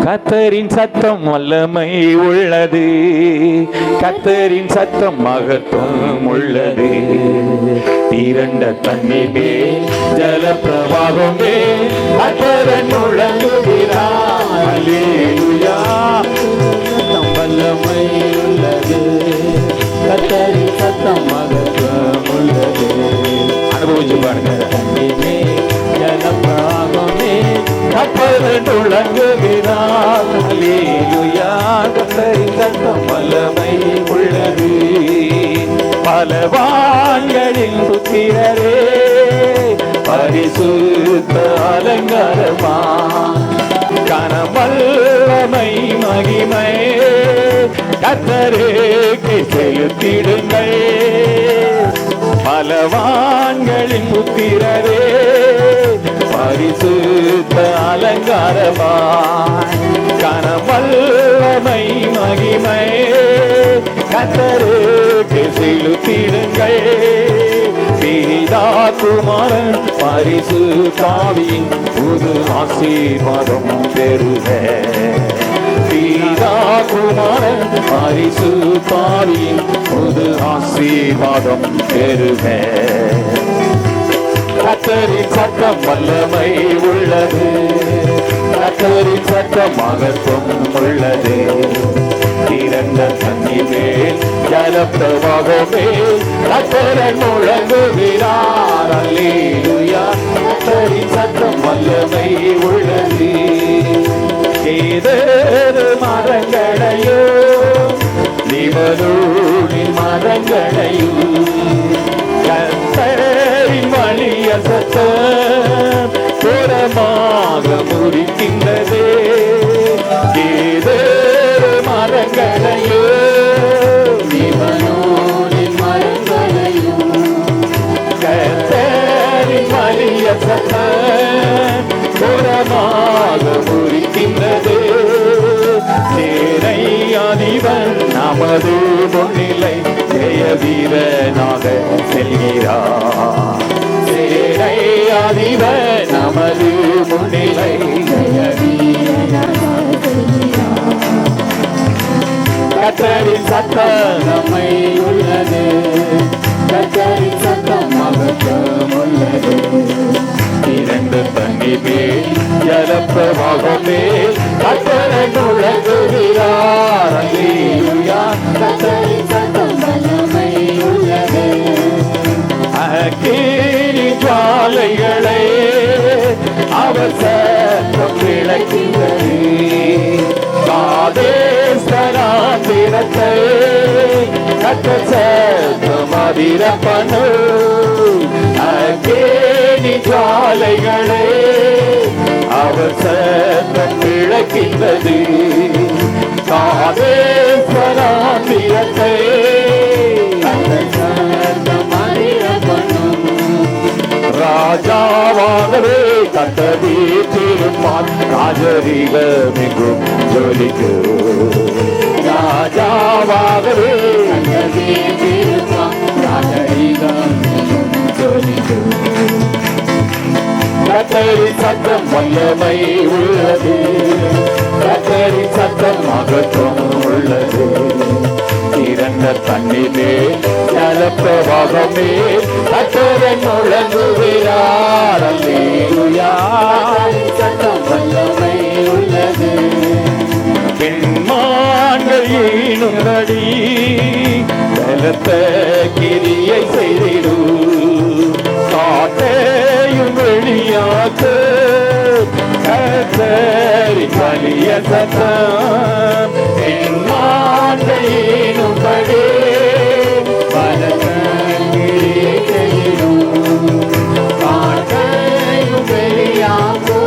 கர்த்தரின் சத்தம் வல்லமை உள்ளது, கர்த்தரின் சத்தம் மகத்துவம் உள்ளது. திரண்ட தண்ணீரே ஜல பிரவாகமே கர்த்தரன் முழங்குகிறார். அல்லேலூயா. சத்தம் வல்லமை உள்ளது, கர்த்தரின் சத்தம் மகத்துவம் உள்ளது. அனுபவிச்சு பாருங்க. தண்ணீரே ஜல பிரவாகமே கர்த்தரன் முழங்குகிறார். அல்லேலூயா. கர்த்தரின் சத்தம் வல்லமை உள்ளது. பலவான்களின் புத்திரரே பரிசுத்த அலங்காரமா கனவல்லமை மகிமை கர்த்தருக்கு செலுத்திடுங்கள். பலவான்களின் புத்திரரே பரிசுத்த அலங்காரமா கனவல்லமை மகிமை கர்த்தருக்கு செலுத்திடுங்கள். பிதா குமாரன் பரிசுத்தாவியின் புது ஆசீர்வாதம் பெறுக. பிதா குமாரன் பரிசுத்தாவியின் புது ஆசீர்வாதம் பெறுக. கர்த்தரின் சத்தம் வல்லமை உள்ளது, கர்த்தரின் சத்தம் மகத்துவம் உள்ளது. திரண்ட தண்ணீர் மேல் ஜல பிரவாகமே கர்த்தரன் முழங்குகிறார். அல்லேலூயா. கர்த்தரின் சத்தம் வல்லமை உள்ளது. கேதரு மரங்களையோ லிபனோனின் மரங்களையோ கர்த்தரின் வலிய சத்தம் புறமாக முறிக்கின்றதே. கேதரு மரங்களையோ லிபனோனின் மரங்களையோ கர்த்தரின் வலிய சத்தம் புறமாக முறிக்கின்றதே. சேனை அதிபன் நமது முன்னிலை ஜெய வீரனாக செல்கிறார். சேனை அதிபன் நமது முன்னிலை ஜெய வீரனாக செல்கிறார். கர்த்தரின் சத்தம் நம்மை உள்ளது, கர்த்தரின் சத்தம் மகத்துவம் உள்ளது. இரண்டு தண்ணீர் மேல் ஜல பிரவாகமே கர்த்தரன் முழங்குகிறார். அல்லேலூயா. கர்த்தரின் சத்தம் வல்லமை உள்ளது. அக்கினி ஜுவாலைகளை அவர் சத்தம் விளக்குகிறது. காதேஸ்வராந்திரத்தை கர்த்தர் சத்தம் அதிர பண்ணு. அக்கினி ஜுவாலைகளை அவர் சத்தம் விளக்கின்றது. காதேஸ்வராந்திரத்தை ராஜாவாகவே கட்டதி திருப்பான் ராஜரீகமெங்கும் ஜொலிக்கு. ராஜாவாகவே கட்டதி திருப்பான் ராஜரீகமெங்கும் ஜொலிக்கு. கர்த்தரின் சத்தம் வல்லமை உள்ளது, கர்த்தரின் சத்தம் மகத்துவம் உள்ளது. திரண்ட தண்ணீரே ஜல பிரவாகமே கர்த்தரன் முழங்குகிறார். அல்லேலூயா. சத்தம் வல்லமை உள்ளது. பெண்மான்கள் ஈனும்படி பலத்த கிரியை செய்திடு. காட்டையும் வெளியாக்கு கர்த்தரின் வலிய சத்தம். பெண்மான்கள் ஈனும்படி பலத்த கிரியை செய்திடு. காட்டையும் வெளியாக்கு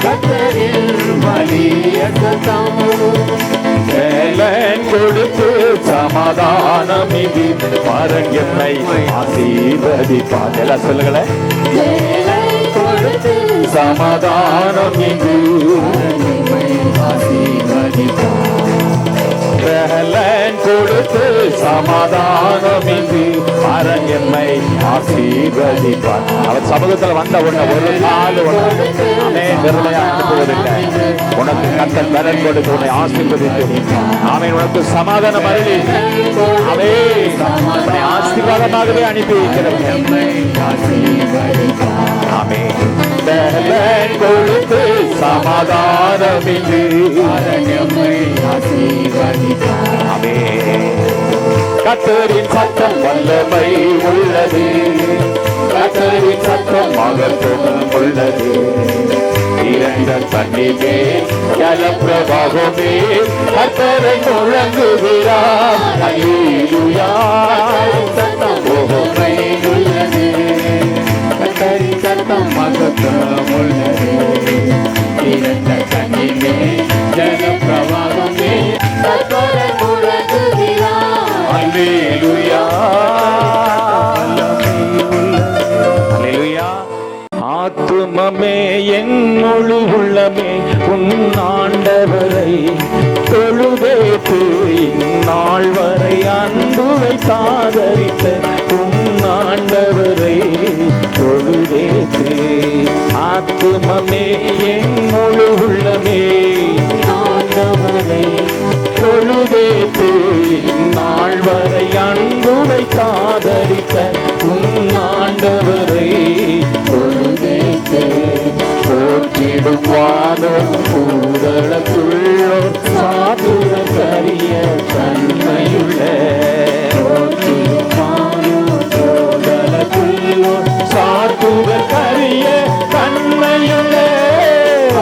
கர்த்தரின் வலிய சத்தம். வேலன் கொடுத்து சமாதானம் இது பாரன் என்னை ஆசீர்வதிப்பார். எல்லாம் சொல்லுங்களேன். சமாதானம் இது ஆசீர்வதிப்பார். வேலன் கொடுத்து சமாதானம் இது பாரன் என்னை ஆசீர்வதிப்பார். அவர் சமூகத்தில் வந்த உடனே ஒரு நாள் விரலையா அனுப்புவதில்லை. உனக்கு கர்த்தர் பலன் கொடுத்து உன்னை ஆசீர்வதித்து ஆமென். உனக்கு சமாதானம் அருளி ஆமென் ஆசீர்வாதமாகவே அனுப்பி வைக்கிறார். ஆமென். பலன் கொடுத்து சமாதானமின்றி ஆமென். கர்த்தரின் சத்தம் வல்லமை உள்ளது, கர்த்தரின் சத்தம் மகத்துவம் உள்ளது. இறந்த தண்ணீரே ஜலப்பிரவாகமே கர்த்தரை முழங்குகிறார். அல்லேலூயா. சத்தம் மகமை உள்ளது, கர்த்தரின் சத்தம் மகத்துவம் உள்ளது. இறந்த தண்ணீரே ஜலப்பிரவாகமே கர்த்தரை முழங்குகிறார். அல்லேலூயா. ஆத்துமமே என் முழு உள்ளமே உன் ஆண்டவரை தொழுதேத்து இந்நாள் வரை அன்புவை சாதரித்த உன் ஆண்டவரை தொழுதேத்து. ஆத்துமமே என் முழு உள்ளமே ஆண்டவரை தொழுதேத்து இந்நாள் வரை அன்புவை சாதரித்த உன் ஆண்டவரை போற்றிடுவானும் பூதளத்துள்ளோர் சாதுர கரிய தன்மையுள்ள பூதளத்துள்ளோர் சாதுர கரிய தன்மையுள்ள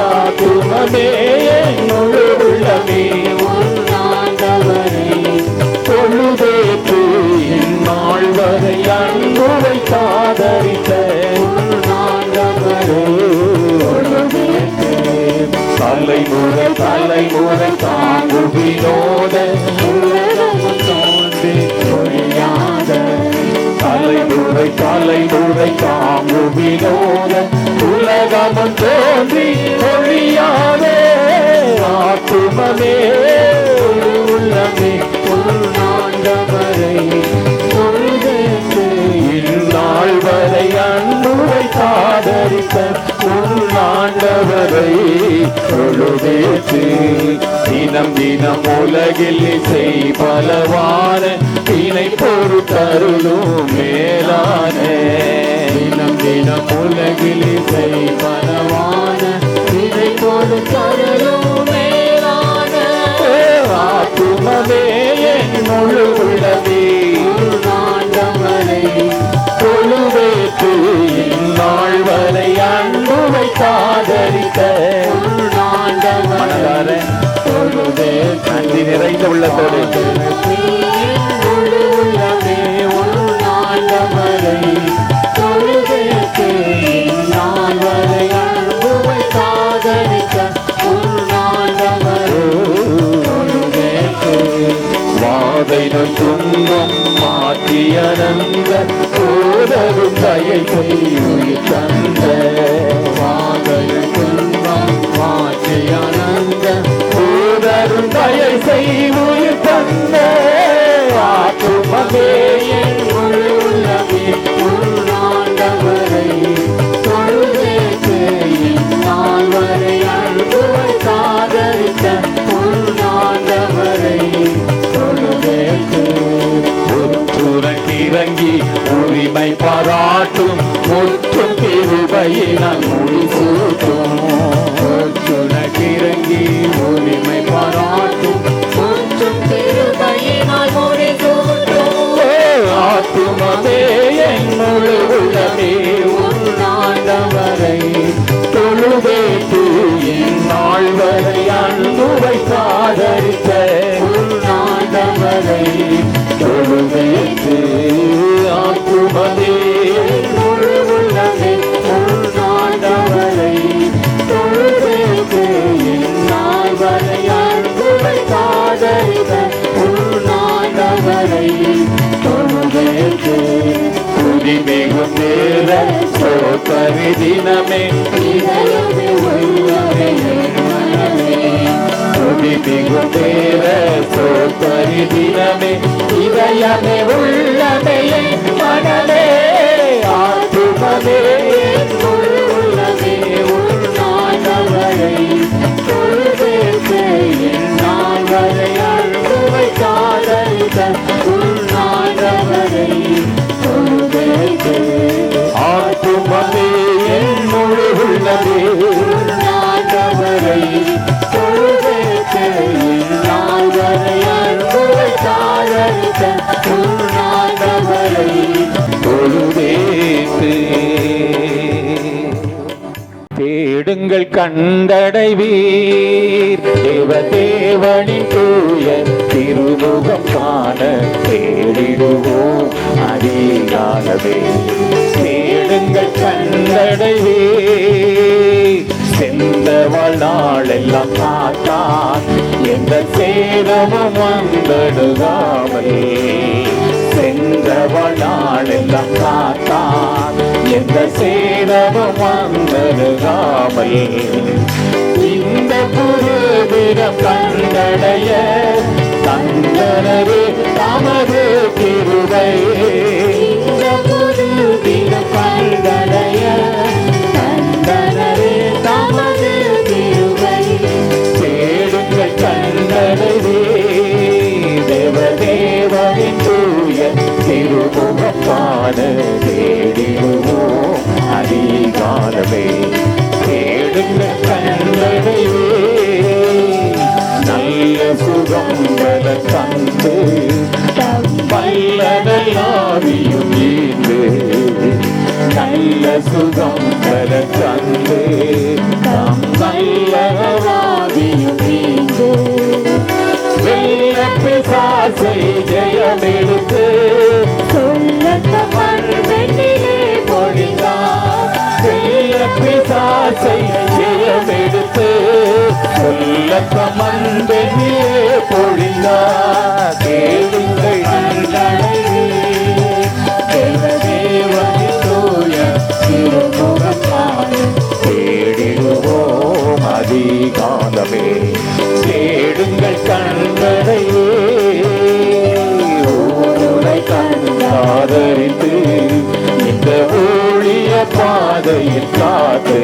ஆத்துமமே முழு உள்ளமே உன்னாண்டவரை தொழுதேற்று இந்நாள் வரை அன்புவை சாதரித்த தலைமுறை தலைமுறை தாங்கும் வினோத தோன்றி ஒழியாத தலைமுறை தலைமுறை தாங்கும் வினோத உலகமும் தோன்றி ஒழியாத ஆத்துமமே உள்ளமே உள்நாண்டவரை இந்நாள் வரை அன்புவை சாதரித்த உள்நாண்டவரை தொழுதேற்று. தினம் தினம் உலகில் இசை பலவான தினை பொறுத்தருளும் மேலான தினம் தினம் உலகில் இசை பலவான தினை பொறுத்தருளும் மேலான ஆத்துமமே என் முழு உள்ளமே ஆண்டவரை தொழுதேற்று இந்நாள் வரை அன்புவை சாதரித்த ஆண்டவரை தொழுதேற்று. நன்றி நிறைந்த உள்ளத்தோடு ஆண்டவரை தொழுதேற்று இந்நாள் வரை அன்புவை சாதரித்த வாதை துன்பம் மாற்றி அனந்த போதரும் தயை செய்து தந்த வாதை துன்பம் மாற்றி அனந்த போதரும் தயை செய்து தந்த ஆத்துமமே என் முழு உள்ளமே உள்நாண்டவரை தொழுதேற்று இந்நாள் வரை அன்புவை சாதரித்த உள்நாண்டவரை இறங்கி உரிமை பாராட்டும் முற்றும் கிருபையினால் முடிசூட்டும். இறங்கி உரிமை பாராட்டும் முற்றும் கிருபையினால் முடிசூட்டும். ஆத்துமமே என் முழு உள்ளமே உன்னாண்டவரை தொழுதேற்று இந்நாள் வரை அன்புவை சாதரித்த உன்னாண்டவரை தொழுதேற்று. ஆத்துமமே முழு உள்ளமே உன்னாண்டவரை தொழுதேற்று இந்நாள் வரை அன்புவை சாதரித்த உன்னாண்டவரை தொழுதேற்று. துதிமிகும் நேர சோதரி தினமே இதயமே உள்ளமே துதிமிகும் நேர சோதரி தினமே இதயமே உள்ளமே மனமே ஆத்துமமே உள்ளமே உள்நாண்டவரை தொழுதேற்று தொழுதேத்து நாள் வரை அன்புவை தாழத்த உன்னாண்டவரை தொழுதேத்து. தேடுங்கள் கண்டடைவீர், தேவனின் தூய திருமுகம் காண தேடிடுவோம் அதிகாலமே. தேடுங்கள் கண்டடைவீர், சென்ற வாழ்நாளெல்லாம் காத்தான் எந்த சேதமும் வந்தடுகாமல். சென்ற வாழ்நாளெல்லாம் காத்தான் எந்த சேதமும் வந்தடுகாமல். இந்த புதுதினம் கண்டடைய தந்தனரே தமது கிருபை. இந்த புதுதினம் கண்டடைய தந்தனரே தமது கிருபை. தேடுங்கள் கண்டடைவே தேவனின் தூய திருமுகம் காண தேடிடுவோம் அதிகாலமே. தேடுங்கள் கண்டடைவே நல்ல சுகம் பல தந்து வல்லதல்லாவியும் ஈந்து. நல்ல சுகம் பல தந்து தம் வல்லவாவியும் ஈந்து. வெள்ள பிசாசை ஜெயமெடுத்து சொல்லத்த மண்ணிலே பொழிந்தார். வெள்ள பிசாசை ஜெயமெடுத்து சொல்லத்த மண்ணிலே பொழிந்தார். தேடுங்கள் கண்டடைவே தேவனின் தூய திருமுகம் காண தேடிடுவோம் அதிகாலமே. தேடுங்கள் கண்டடைவே ஊரை கண்டாதரித்து இந்த ஊழிய பாதையில் காத்து.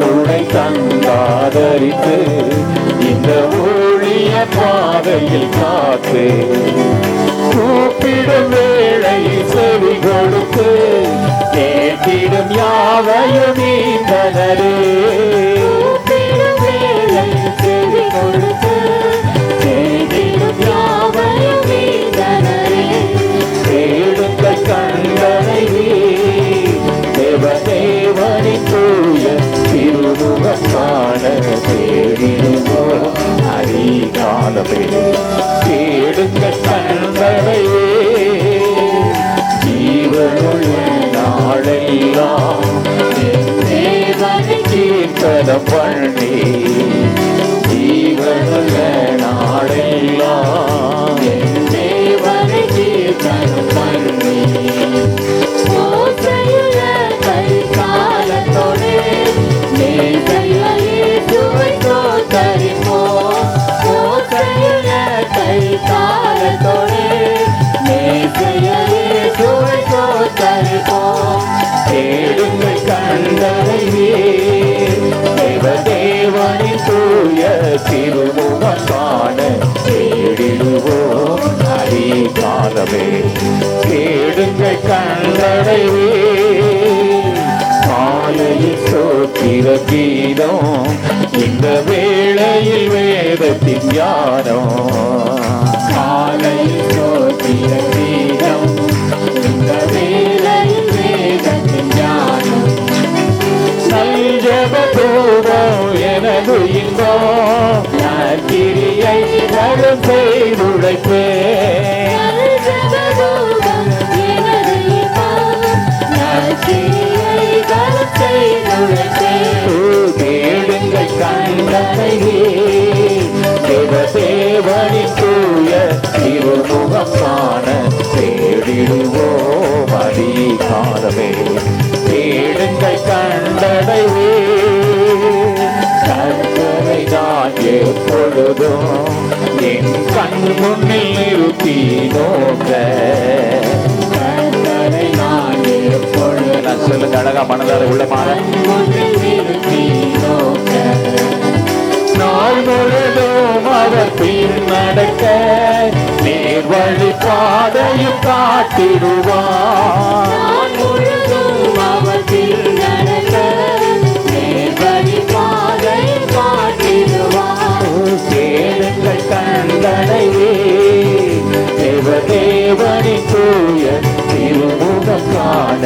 ஊரை கண்டாதரித்து இந்த ஊழிய பாதையில் காத்து. கூப்பிடும் வேளை செவி கொடுத்து கேட்டிடும் யாவையும் நீந்தனரே. கூப்பிடும் வேளை செவி கொடுத்து கேட்டிடும் யாவையும் நீந்தனரே. தேடுங்கள் கண்டடைவே தேவனின் தூய திருமுகம் காண தேடிடுவோம் அதிகாலமே. தேடுங்கள் கண்டடைவே ஜீவனுள்ள நாளெல்லாம் தேவனை கீர்த்தனம் பண்ணி. ஜீவனுள்ள நாளெல்லாம் தேவனை கீர்த்தனம் பண்ணி. ஓசையுள்ள கரிகாலத்தோடு நேசையுள்ள இயேசுவை ஸ்தோத்தரிப்போம். ஓசையுள்ள கரிகாலத்தோடு நேசையுள்ள இயேசுவை ஸ்தோத்தரிப்போம். தேடுங்கள் கண்டடைவே தேவனின் தூய திருமுகம் காண தேடிடுவோம் அதிகாலமே. தேடுங்கள் கண்டடைவே காலையில் சோத்திர கீதம் இந்த வேளையில் வேதத்தின் ஞானம். காலையில் சோத்திர கீதம் இந்த வேளையில் வேதத்தின் ஞானம். நல்ஜப தூபம் எனது இன்பம் நான் கிரியை தரும் செய்துழைப்பேன். நல்ஜபதூபம் எனது இன்பம் நற்கிரியை தரும் செய்துழைப்பேன். தேடுங்கள் கண்டடைவே தேவனின் தூய திருமுகம் காண தேடிடுவோம் அதிகாலமே. தேடுங்கள் கண்டடைவே கர்த்தரை நான் எப்பொழுதும் என் கண் முன்னில் நிறுத்தி நோக்க. கர்த்தரை நான் எப்பொழுது நான் சொல்லுங்க அழகா மனதார உள்ள மாற நாள் முழுதும் அவர் பின் நடக்க நேர் வழி பாதையும் காட்டிடுவார். நான் முழுதும் அவர் பின் நடக்க நேர்வழி பாதை தேவனின் தூய திருமுகம் காண